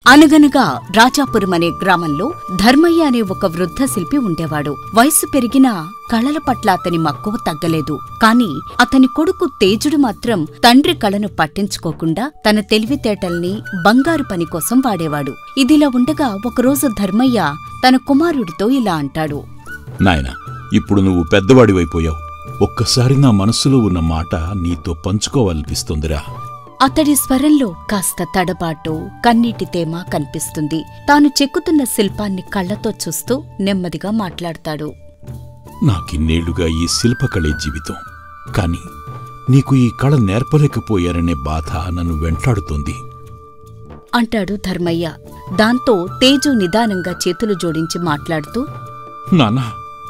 అనగనగా రాజాపురం అనే గ్రామంలో ధర్మయ్య అనే ఒక వృద్ధ శిల్పి ఉండేవాడు. వయసు పెరిగినా కళల పట్ల అతని మక్కువ తగ్గలేదు. కాని అతని కొడుకు తేజుడు మాత్రం తండ్రి కళను పట్టించుకోకుండా తన తెలివితేటల్ని బంగారు పని కోసం వాడేవాడు. ఇదిలా ఉండగా ఒకరోజు ధర్మయ్య తన కుమారుడితో ఇలా అంటాడు. నాయనా, ఇప్పుడు నువ్వు పెద్దవాడివైపోయావు. ఒక్కసారి నా మనస్సులో ఉన్న మాట నీతో పంచుకోవాలనిపిస్తుందిరా. అతడి స్వరంలో కాస్త తడబాటు, కన్నీటి తేమ కనిపిస్తుంది. తాను చెక్కుతున్న శిల్పాన్ని కళ్లతో చూస్తూ నెమ్మదిగా మాట్లాడతాడు. నాకిన్నేళ్లుగా ఈ శిల్పకళే జీవితం. కాని నీకు ఈ కళ నేర్పలేకపోయారనే బాధ నన్ను వెంటాడుతోంది అంటాడు ధర్మయ్య. దాంతో తేజు నిదానంగా చేతులు జోడించి మాట్లాడుతూ, నాన్నా,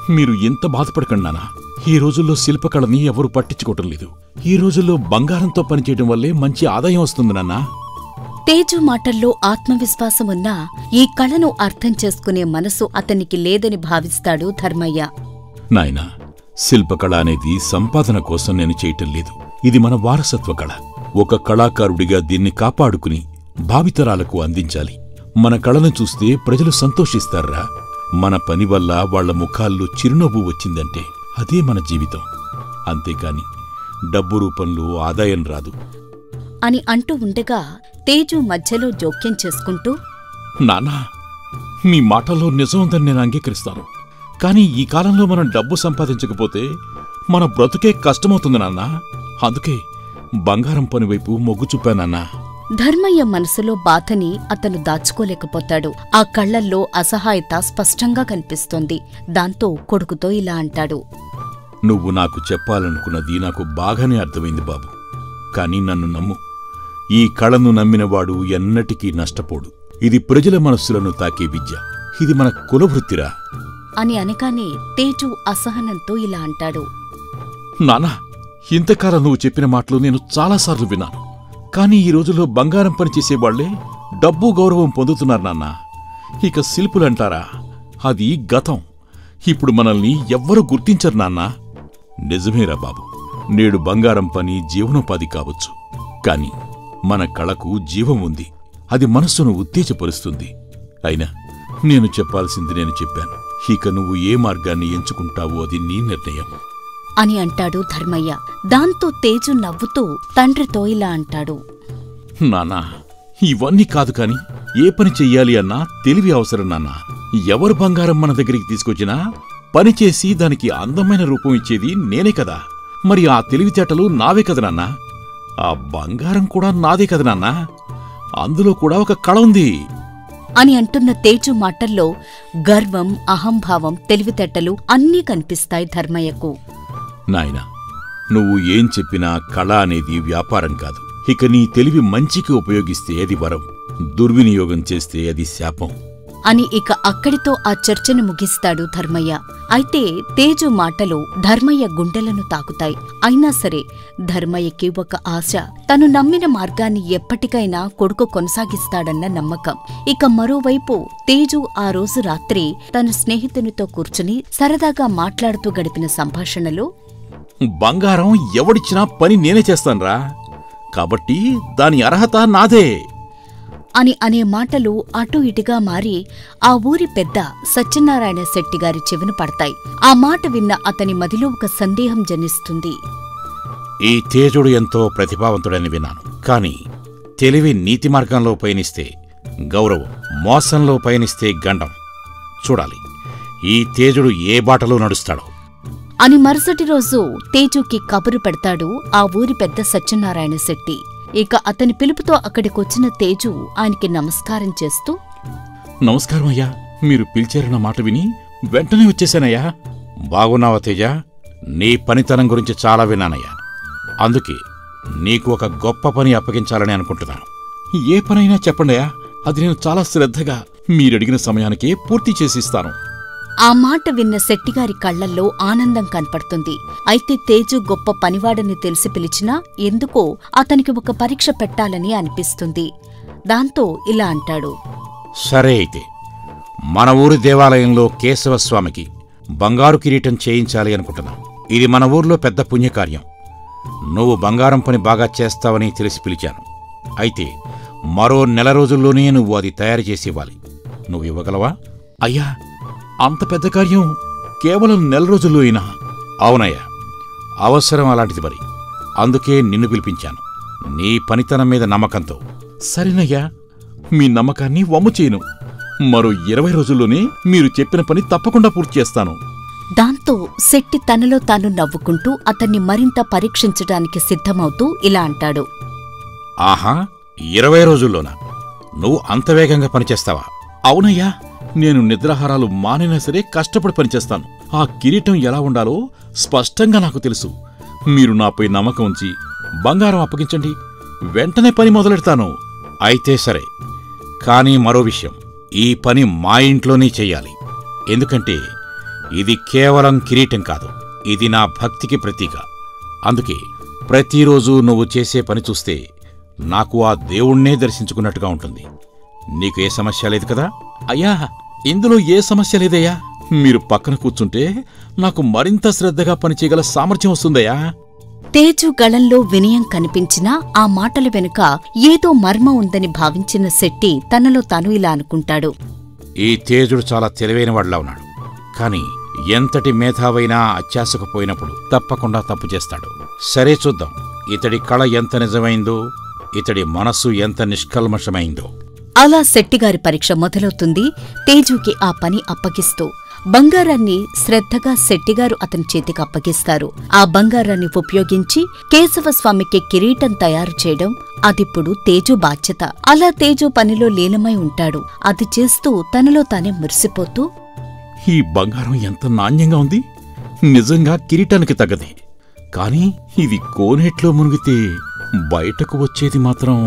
మీరు ఎంత బాధపడకండి నాన్నా. ఈ రోజుల్లో శిల్పకళని ఎవరూ పట్టించుకోవటం లేదు. ఈ రోజుల్లో బంగారంతో పనిచేయడం వల్లే మంచి ఆదాయం వస్తుంది నాన్నా. తేజు మాటల్లో ఆత్మవిశ్వాసం ఉన్నా ఈ కళను అర్థం చేసుకునే మనసు అతనికి లేదని భావిస్తాడు ధర్మయ్య. నాయనా, శిల్పకళ అనేది సంపాదన కోసం నేను చేయటం లేదు. ఇది మన వారసత్వ కళ. ఒక కళాకారుడిగా దీన్ని కాపాడుకుని భావితరాలకు అందించాలి. మన కళను చూస్తే ప్రజలు సంతోషిస్తారా? మన పని వల్ల వాళ్ల ముఖాల్లో చిరునవ్వు వచ్చిందంటే అదే మన జీవితం. అంతేకాని డబ్బు రూపంలో ఆదాయం రాదు అని అంటూ ఉండగా తేజు మధ్యలో జోక్యం చేసుకుంటూ, నాన్నా, మీ మాటల్లో నిజం ఉందని నేను అంగీకరిస్తాను. కాని ఈ కాలంలో మనం డబ్బు సంపాదించకపోతే మన బ్రతుకే కష్టమవుతుంది నాన్నా. అందుకే బంగారం పనివైపు మొగ్గు చూపానన్నా. ధర్మయ్య మనసులో బాధని అతను దాచుకోలేకపోతాడు. ఆ కళ్లల్లో అసహాయత స్పష్టంగా కనిపిస్తోంది. దాంతో కొడుకుతో ఇలా అంటాడు. నువ్వు నాకు చెప్పాలనుకున్నది నాకు బాగానే అర్థమైంది బాబు. కాని నన్ను నమ్ము, ఈ కళను నమ్మినవాడు ఎన్నటికీ నష్టపోడు. ఇది ప్రజల మనస్సులను తాకే విద్య. ఇది మన కులవృత్తిరా అని అనగానే తేజు అసహనంతో ఇలా అంటాడు. నానా, ఇంతకాలం నువ్వు చెప్పిన మాటలు నేను చాలాసార్లు విన్నాను. కాని ఈ రోజుల్లో బంగారం పనిచేసేవాళ్లే డబ్బు గౌరవం పొందుతున్నారు నాన్నా. ఇక శిల్పులంటారా, అది గతం. ఇప్పుడు మనల్ని ఎవ్వరూ గుర్తించరు నాన్నా. నిజమేరా బాబు, నేడు బంగారం పని జీవనోపాధి కావచ్చు. కాని మన కళకు జీవం ఉంది. అది మనస్సును ఉత్తేజపరుస్తుంది. అయినా నేను చెప్పాల్సింది నేను చెప్పాను. ఇక నువ్వు ఏ మార్గాన్ని ఎంచుకుంటావో అది నీ నిర్ణయం అని అంటాడు ధర్మయ్య. దాంతో తేజు నవ్వుతూ తండ్రితో ఇలా అంటాడు. నాన్నా, ఇవన్నీ కాదు కాని ఏ పని చెయ్యాలి అన్నా తెలివి అవసరం నాన్నా. ఎవరు బంగారం మన దగ్గరికి తీసుకొచ్చినా పనిచేసి దానికి అందమైన రూపం ఇచ్చేది నేనే కదా. మరి ఆ తెలివితేటలు నావే కదా నాన్నా. ఆ బంగారం కూడా నాదే కదా నాన్నా. అందులో కూడా ఒక కళ ఉంది అని అంటున్న తేజు మాటల్లో గర్వం, అహంభావం, తెలివితేటలు అన్నీ కనిపిస్తాయి ధర్మయ్యకు. నాయనా, నువ్వు ఏం చెప్పినా కళ అనేది వ్యాపారం కాదు. ఇక నీ తెలివి మంచికి ఉపయోగిస్తే అది వరం, దుర్వినియోగం చేస్తే అది శాపం అని ఇక అక్కడితో ఆ చర్చను ముగిస్తాడు ధర్మయ్య. అయితే తేజు మాటలు ధర్మయ్య గుండెలను తాకుతాయి. అయినా సరే ధర్మయ్యకి ఒక ఆశ. తను నమ్మిన మార్గాన్ని ఎప్పటికైనా కొడుకు కొనసాగిస్తాడన్న నమ్మకం. ఇక మరోవైపు తేజు ఆ రోజు రాత్రి తన స్నేహితునితో కూర్చుని సరదాగా మాట్లాడుతూ గడిపిన సంభాషణలో, బంగారం ఎవడిచ్చినా పని నేనే చేస్తాన్రా, కాబట్టి దాని అర్హత నాదే అని అనే మాటలు అటూ ఇటుగా మారి ఆ ఊరి పెద్ద సత్యనారాయణ శెట్టిగారి చెవిన పడతాయి. ఆ మాట విన్న అతని మదిలో ఒక సందేహం జనిస్తుంది. ఈ తేజుడు ఎంతో ప్రతిభావంతుడని విన్నాను. కాని తెలివి నీతి మార్గంలో పయనిస్తే గౌరవం, మోసంలో పయనిస్తే గండం. చూడాలి ఈ తేజుడు ఏ బాటలో నడుస్తాడో అని మరుసటి రోజు తేజుకి కబురు పెడతాడు ఆ ఊరి పెద్ద సత్యనారాయణ శెట్టి. ఇక అతని పిలుపుతో అక్కడికొచ్చిన తేజు ఆయనకి నమస్కారం చేస్తూ, నమస్కారం అయ్యా, మీరు పిలిచారన్న మాట విని వెంటనే వచ్చేశానయ్యా. బాగున్నావా తేజ? నీ పనితనం గురించి చాలా విన్నానయ్యా. అందుకే నీకు ఒక గొప్ప పని అప్పగించాలని అనుకుంటున్నాను. ఏ పనైనా చెప్పండియా, అది నేను చాలా శ్రద్ధగా మీరడిగిన సమయానికే పూర్తి చేసిస్తాను. ఆ మాట విన్న శెట్టిగారి కళ్లల్లో ఆనందం కనపడుతుంది. అయితే తేజు గొప్ప పనివాడని తెలిసి పిలిచినా ఎందుకో అతనికి ఒక పరీక్ష పెట్టాలని అనిపిస్తుంది. దాంతో ఇలా అంటాడు. సరే, అయితే మన ఊరి దేవాలయంలో కేశవస్వామికి బంగారు కిరీటం చేయించాలి అనుకుంటున్నాం. ఇది మన ఊర్లో పెద్ద పుణ్యకార్యం. నువ్వు బంగారం పని బాగా చేస్తావని తెలిసి పిలిచాను. అయితే మరో నెల రోజుల్లోనే నువ్వు అది తయారు చేసి ఇవ్వాలి. నువ్వు ఇవ్వగలవా? అయ్యా, అంత పెద్ద కార్యం కేవలం నెల రోజుల్లో అయినా? అవునయ్యా, అవసరం అలాంటిది మరి. అందుకే నిన్ను పిలిపించాను, నీ పనితనం మీద నమ్మకంతో. సరేనయ్యా, మీ నమ్మకాన్ని వమ్ము చేయను. మరో 20 రోజుల్లోనే మీరు చెప్పిన పని తప్పకుండా పూర్తి చేస్తాను. దాంతో శెట్టి తనలో తాను నవ్వుకుంటూ అతన్ని మరింత పరీక్షించడానికి సిద్ధమవుతూ ఇలా అంటాడు. ఆహా, 20 రోజుల్లోనా? నువ్వు అంత వేగంగా పనిచేస్తావా? అవునయ్యా, నేను నిద్రాహారాలు మానైనా సరే కష్టపడి పనిచేస్తాను. ఆ కిరీటం ఎలా ఉండాలో స్పష్టంగా నాకు తెలుసు. మీరు నాపై నమ్మకం ఉంచి బంగారం అప్పగించండి, వెంటనే పని మొదలెడతాను. అయితే సరే, కానీ మరో విషయం, ఈ పని మా ఇంట్లోనే చెయ్యాలి. ఎందుకంటే ఇది కేవలం కిరీటం కాదు, ఇది నా భక్తికి ప్రతీక. అందుకే ప్రతిరోజు నువ్వు చేసే పని చూస్తే నాకు ఆ దేవుణ్ణే దర్శించుకున్నట్టుగా ఉంటుంది. నీకు ఏ సమస్య లేదు కదా? అయ్యా, ఇందులో ఏ సమస్య లేదయ్యా. మీరు పక్కన కూర్చుంటే నాకు మరింత శ్రద్ధగా పనిచేయగల సామర్థ్యం వస్తుందయ్యా. తేజు గళంలో వినయం కనిపించినా ఆ మాటల వెనుక ఏదో మర్మం ఉందని భావించిన శెట్టి తనలో తాను ఇలా అనుకుంటాడు. ఈ తేజుడు చాలా తెలివైనవాడిలా ఉన్నాడు, కాని ఎంతటి మేధావైనా అత్యాశకు పోయినప్పుడు తప్పకుండా తప్పు చేస్తాడు. సరే, చూద్దాం ఇతడి కళ ఎంత నిజమైందో, ఇతడి మనస్సు ఎంత నిష్కల్మషమైందో. అలా శెట్టిగారి పరీక్ష మొదలవుతుంది. తేజుకి ఆ పని అప్పగిస్తూ బంగారాన్ని శ్రద్ధగా శెట్టిగారు అతని చేతికి అప్పగిస్తారు. ఆ బంగారాన్ని ఉపయోగించి కేశవస్వామికి కిరీటం తయారు చేయడం అదిప్పుడు తేజు బాధ్యత. అలా తేజు పనిలో లీనమై ఉంటాడు. అది చేస్తూ తనలో తానే మురిసిపోతూ, ఈ బంగారం ఎంత నాణ్యంగా ఉంది, నిజంగా కిరీటానికి తగ్గది. కాని ఇది కోనేట్లో మునిగితే బయటకు వచ్చేది మాత్రం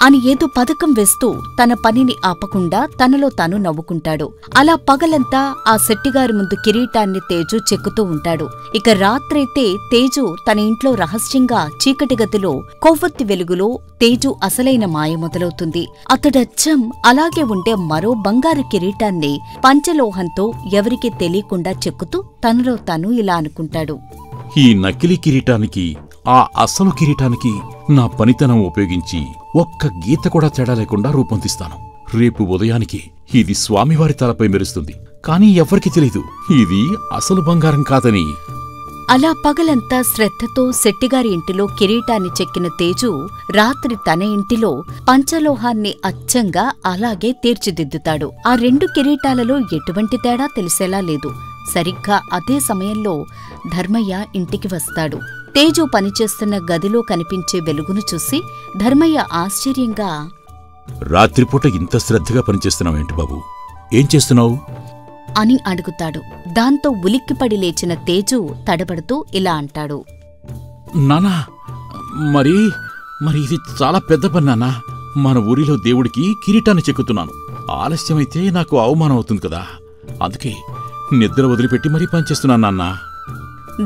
అని ఏదో పథకం వేస్తూ తన పనిని ఆపకుండా తనలో తాను నవ్వుకుంటాడు. అలా పగలంతా ఆ శెట్టిగారి ముందు కిరీటాన్ని తేజు చెక్కుతూ ఉంటాడు. ఇక రాత్రైతే తేజు తన ఇంట్లో రహస్యంగా చీకటి గదిలో కొవ్వొత్తి వెలుగులో తేజు అసలైన మాయ మొదలవుతుంది. అతడచ్చం అలాగే ఉండే మరో బంగారు కిరీటాన్ని పంచలోహంతో ఎవరికీ తెలియకుండా చెక్కుతూ తనలో తాను ఇలా అనుకుంటాడు. ఈ నకిలీ కిరీటానికి ఆ అసలు కిరీటానికి నా పనితనం ఉపయోగించి ఒక్క గీత కూడా తేడా లేకుండా రూపొందిస్తాను. రేపు ఉదయానికి ఇది స్వామివారి తలపై మెరుస్తుంది. కాని ఎవ్వరికీ తెలీదు ఇది అసలు బంగారం కాదని. అలా పగలంతా శ్రద్ధతో శెట్టిగారి ఇంటిలో కిరీటాన్ని చెక్కిన తేజు రాత్రి తన ఇంటిలో పంచలోహాన్ని అచ్చంగా అలాగే తీర్చిదిద్దుతాడు. ఆ 2 కిరీటాలలో ఎటువంటి తేడా తెలిసేలా లేదు. సరిగ్గా అదే సమయంలో ధర్మయ్య ఇంటికి వస్తాడు. తేజు పనిచేస్తున్న గదిలో కనిపించే వెలుగును చూసి ధర్మయ్య ఆశ్చర్యంగా, రాత్రిపూట ఇంత శ్రద్ధగా పనిచేస్తున్నావేంటి బాబూ? ఏం చేస్తున్నావు అని అడుగుతాడు. దాంతో ఉలిక్కిపడి లేచిన తేజు తడబడుతూ ఇలా అంటాడు. నానా, మరి ఇది చాలా పెద్ద పని నాన్నా. మన ఊరిలో దేవుడికి కిరీటాన్ని చెక్కుతున్నాను. ఆలస్యమైతే నాకు అవమానం అవుతుంది కదా. అందుకే నిద్ర వదిలిపెట్టి మరీ పనిచేస్తున్నాను నాన్నా.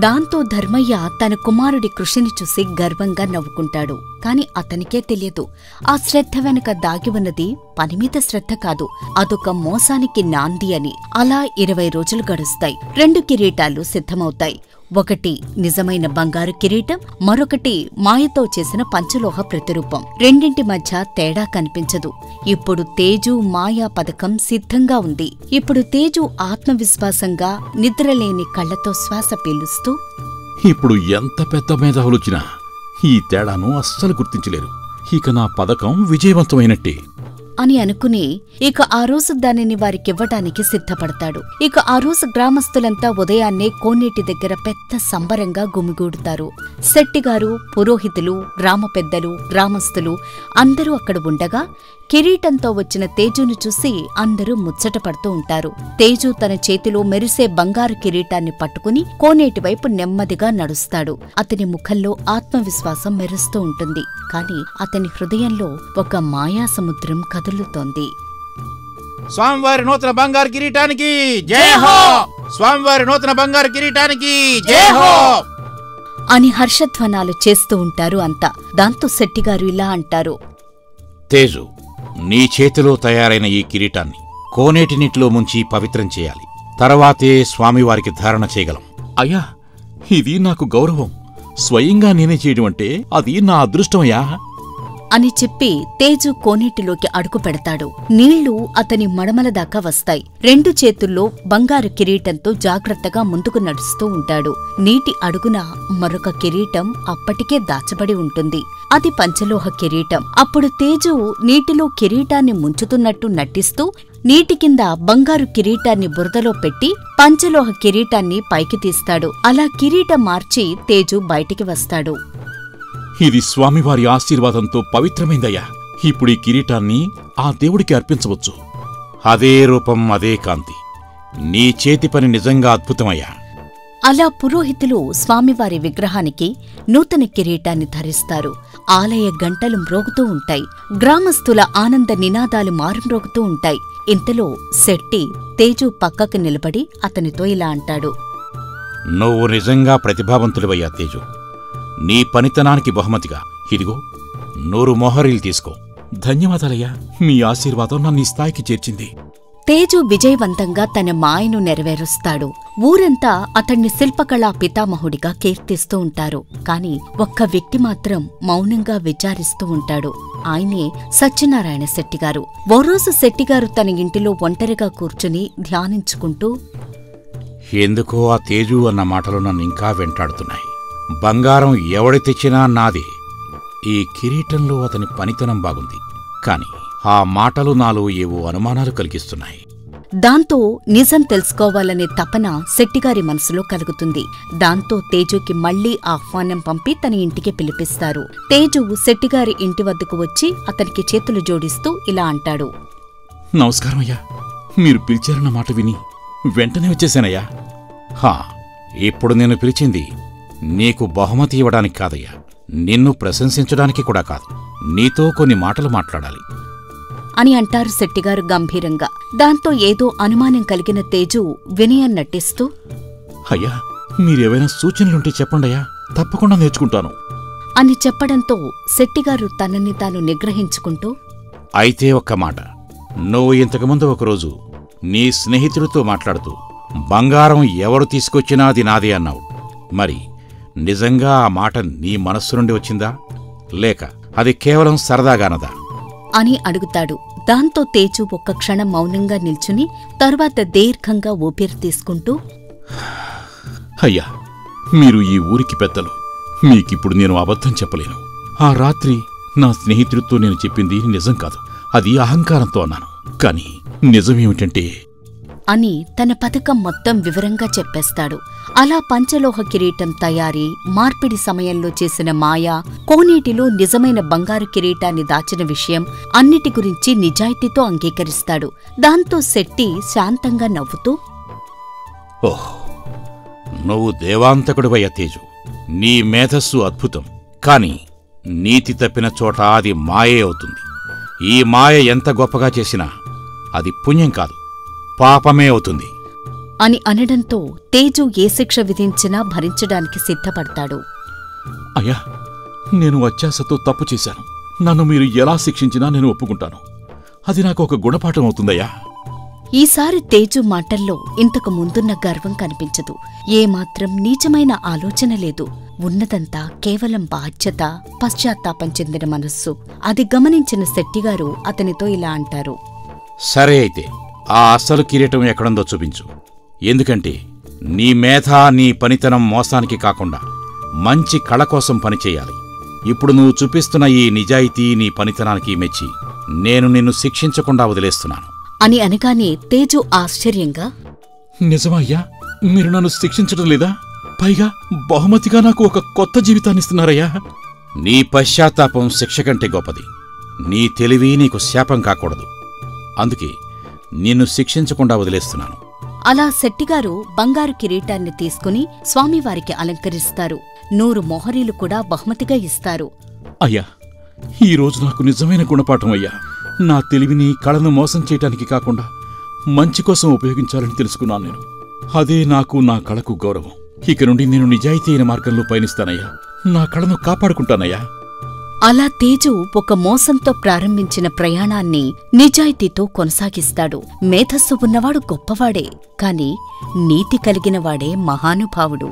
దాంతో ధర్మయ్య తన కుమారుడి కృషిని చూసి గర్వంగా నవ్వుకుంటాడు. కాని అతనికే తెలియదు, ఆ శ్రద్ధ వెనుక దాగి ఉన్నది పనిమీద శ్రద్ధ కాదు, అదొక మోసానికి నాంది అని. అలా 20 రోజులు గడుస్తాయి. 2 కిరీటాలు సిద్ధమవుతాయి. ఒకటి నిజమైన బంగారు కిరీటం, మరొకటి మాయతో చేసిన పంచలోహ ప్రతిరూపం. రెండింటి మధ్య తేడా కనిపించదు. ఇప్పుడు తేజు మాయా పథకం సిద్ధంగా ఉంది. ఇప్పుడు తేజు ఆత్మవిశ్వాసంగా నిద్రలేని కళ్లతో శ్వాస పీలుస్తూ, ఇప్పుడు ఎంత పెద్ద మేధావులొచ్చినా ఈ తేడాను అస్సలు గుర్తించలేరు. ఇక నా పథకం విజయవంతమైనట్టే అని అనుకుని ఇక ఆ రోజు దానిని వారికివ్వటానికి సిద్ధపడతాడు. ఇక ఆ రోజు గ్రామస్తులంతా ఉదయాన్నే కోనేటి దగ్గర పెద్ద సంబరంగా గుమిగూడుతారు. శెట్టిగారు, పురోహితులు, గ్రామ పెద్దలు, గ్రామస్తులు అందరూ అక్కడ ఉండగా కిరీటంతో వచ్చిన తేజును చూసి అందరూ ముచ్చట పడుతూ ఉంటారు. తేజు తన చేతిలో మెరిసే బంగారు కిరీటాన్ని పట్టుకుని కోనేటివైపు నెమ్మదిగా నడుస్తాడు. అతని ముఖంలో ఆత్మవిశ్వాసం మెరుస్తూ ఉంటుంది. కాని అతని హృదయంలో ఒక మాయా సముద్రం కదులుతోంది. స్వామివారి నూతన బంగారు కిరీటానికి జై హో! స్వామివారి నూతన బంగారు కిరీటానికి జై హో! అని హర్షధ్వనాలు చేస్తూ ఉంటారు అంతా. దాంతో శెట్టిగారు ఇలా అంటారు. తేజు, నీ చేతిలో తయారైన ఈ కిరీటాన్ని కోనేటి నీటిలో ముంచి పవిత్రం చేయాలి. తర్వాతే స్వామివారికి ధారణ చేయగలం. అయ్యా, ఇది నాకు గౌరవం. స్వయంగా నేనే చేయడం అంటే అది నా అదృష్టమయ్యా అని చెప్పి తేజు కోనేటిలోకి అడుగు పెడతాడు. నీళ్లు అతని మడమల దాకా వస్తాయి. 2 చేతుల్లో బంగారు కిరీటంతో జాగ్రత్తగా ముందుకు నడుస్తూ ఉంటాడు. నీటి అడుగున మరొక కిరీటం అప్పటికే దాచబడి ఉంటుంది. అది పంచలోహ కిరీటం. అప్పుడు తేజు నీటిలో కిరీటాన్ని ముంచుతున్నట్టు నటిస్తూ నీటి కింద బంగారు కిరీటాన్ని బురదలో పెట్టి పంచలోహ కిరీటాన్ని పైకి తీస్తాడు. అలా కిరీటం మార్చి తేజు బయటికి వస్తాడు. ఇది స్వామివారి ఆశీర్వాదంతో పవిత్రమైందయ్యా. ఇప్పుడు ఈ కిరీటాన్ని ఆ దేవుడికి అర్పించవచ్చు. అదే రూపం, అదే కాంతి. నీ చేతి పని నిజంగా అద్భుతమయ్యా. అలా పురోహితులు స్వామివారి విగ్రహానికి నూతన కిరీటాన్ని ధరిస్తారు. ఆలయ గంటలు మ్రోగుతూ ఉంటాయి. గ్రామస్తుల ఆనంద నినాదాలు మారుమ్రోగుతూ ఉంటాయి. ఇంతలో శెట్టి తేజు పక్కకు నిలబడి అతనితో ఇలా అంటాడు. నువ్వు నిజంగా ప్రతిభావంతుడివయ్యా తేజు. నీ పనితనానికి బహుమతిగా ఇదిగో 100 మొహరీలు తీసుకో. ధన్యవాదాలయ్యా. మీ ఆశీర్వాదం నన్ను ఈ స్థాయికి చేర్చింది. తేజు విజయవంతంగా తన మాయను నెరవేరుస్తాడు. ఊరంతా అతణ్ణి శిల్పకళా పితామహుడిగా కీర్తిస్తూ ఉంటారు. కాని ఒక్క వ్యక్తి మాత్రం మౌనంగా విచారిస్తూ ఉంటాడు. ఆయనే సత్యనారాయణ శెట్టిగారు. ఓ రోజు శెట్టిగారు తన ఇంటిలో ఒంటరిగా కూర్చుని ధ్యానించుకుంటూ, ఎందుకో ఆ తేజు అన్న మాటలు నన్ను ఇంకా వెంటాడుతున్నాయి. బంగారం ఎవడి తెచ్చినా నాదే. ఈ కిరీటంలో అతని పనితనం బాగుంది. కాని ఆ మాటలు నాలో ఏవో అనుమానాలు కలిగిస్తున్నాయి. దాంతో నిజం తెలుసుకోవాలనే తపన శెట్టిగారి మనసులో కలుగుతుంది. దాంతో తేజుకి మళ్లీ ఆహ్వానం పంపి తన ఇంటికి పిలిపిస్తారు. తేజు శెట్టిగారి ఇంటి వద్దకు వచ్చి అతనికి చేతులు జోడిస్తూ ఇలా అంటాడు. నమస్కారమయ్యా. మీరు పిలిచారన్న మాట విని వెంటనే వచ్చేశానయ్యా. ఇప్పుడు నేను పిలిచింది నీకు బహుమతి ఇవ్వడానికి కాదయ్యా, నిన్ను ప్రశంసించడానికి కూడా కాదు. నీతో కొన్ని మాటలు మాట్లాడాలి అని అంటారు శెట్టిగారు గంభీరంగా. దాంతో ఏదో అనుమానం కలిగిన తేజు వినయం నటిస్తూ, అయ్యా, మీరేవైనా సూచనలుంటే చెప్పండయ్యా, తప్పకుండా నేర్చుకుంటాను అని చెప్పడంతో శెట్టిగారు తనని తాను నిగ్రహించుకుంటూ, అయితే ఒక్క మాట. నువ్వు ఇంతకుముందు ఒకరోజు నీ స్నేహితుడితో మాట్లాడుతూ బంగారం ఎవరు తీసుకొచ్చినా అది నాదే అన్నావు. మరి నిజంగా ఆ మాట నీ మనస్సు నుండి వచ్చిందా, లేక అది కేవలం సరదాగానదా అని అడుగుతాడు. దాంతో తేజు ఒక్క క్షణం మౌనంగా నిల్చుని తరువాత దీర్ఘంగా ఊపిరి తీసుకుంటూ, అయ్యా, మీరు ఈ ఊరికి పెద్దలు. మీకిప్పుడు నేను అబద్ధం చెప్పలేను. ఆ రాత్రి నా స్నేహితుడితో నేను చెప్పింది నిజం కాదు. అది అహంకారంతో అన్నాను. కాని నిజమేమిటంటే అని తన పథకం మొత్తం వివరంగా చెప్పేస్తాడు. అలా పంచలోహ కిరీటం తయారీ, మార్పిడి సమయంలో చేసిన మాయ, కోనేటిలో నిజమైన బంగారు కిరీటాన్ని దాచిన విషయం అన్నిటి గురించి నిజాయితీతో అంగీకరిస్తాడు. దాంతో శెట్టి శాంతంగా నవ్వుతూ, ఓహ్, నువ్వు దేవాంతకుడివయ్య తేజు. నీ మేధస్సు అద్భుతం. కాని నీతి తప్పిన చోట అది మాయే అవుతుంది. ఈ మాయ ఎంత గొప్పగా చేసినా అది పుణ్యం కాదు, పాపమే అవుతుంది అని అనడంతో తేజు ఏ శిక్ష విధించినా భరించడానికి సిద్ధపడతాడు. అయ్యా, నేను అత్యాశతో తప్పు చేశాను. నన్ను మీరు ఎలా శిక్షించినా నేను ఒప్పుకుంటాను. అది నాకు ఒక గుణపాఠం అవుతుందయ్యా. ఈసారి తేజు మాటల్లో ఇంతకు ముందున్న గర్వం కనిపించదు. ఏమాత్రం నీచమైన ఆలోచన లేదు. ఉన్నదంతా కేవలం బాధ్యత, పశ్చాత్తాపం చెందిన మనస్సు. అది గమనించిన శెట్టిగారు అతనితో ఇలా అంటారు. సరే, అయితే ఆ అస్సలు కిరీటం ఎక్కడుందో చూపించు. ఎందుకంటే నీ మేధ, నీ పనితనం మోసానికి కాకుండా మంచి కళ కోసం పనిచేయాలి. ఇప్పుడు నువ్వు చూపిస్తున్న ఈ నిజాయితీ, నీ పనితనానికి మెచ్చి నేను నిన్ను శిక్షించకుండా వదిలేస్తున్నాను అని అనగానే తేజు ఆశ్చర్యంగా, నిజమయ్యా, మీరు నన్ను శిక్షించడం లేదా? పైగా బహుమతిగా నాకు ఒక కొత్త జీవితాన్నిస్తున్నారయ్యా. నీ పశ్చాత్తాపం శిక్ష కంటే గొప్పది. నీ తెలివి నీకు శాపం కాకూడదు. అందుకే నిన్ను శిక్షించకుండా వదిలేస్తున్నాను. అలా శెట్టిగారు బంగారు కిరీటాన్ని తీసుకుని స్వామివారికి అలంకరిస్తారు. 100 మొహరీలు కూడా బహుమతిగా ఇస్తారు. అయ్యా, ఈరోజు నాకు నిజమైన గుణపాఠం అయ్యా. నా తెలివిని, కళను మోసం చేయటానికి కాకుండా మంచి కోసం ఉపయోగించాలని తెలుసుకున్నాను నేను. అదే నాకు, నా కళకు గౌరవం. ఇక నుండి నేను నిజాయితీ అయిన మార్గంలో పయనిస్తానయ్యా. నా కళను కాపాడుకుంటానయ్యా. అలా తేజు ఒక మోసంతో ప్రారంభించిన ప్రయాణాన్ని నిజాయితీతో కొనసాగిస్తాడు. మేధస్సు ఉన్నవాడు గొప్పవాడే, కాని నీతి కలిగినవాడే మహానుభావుడు.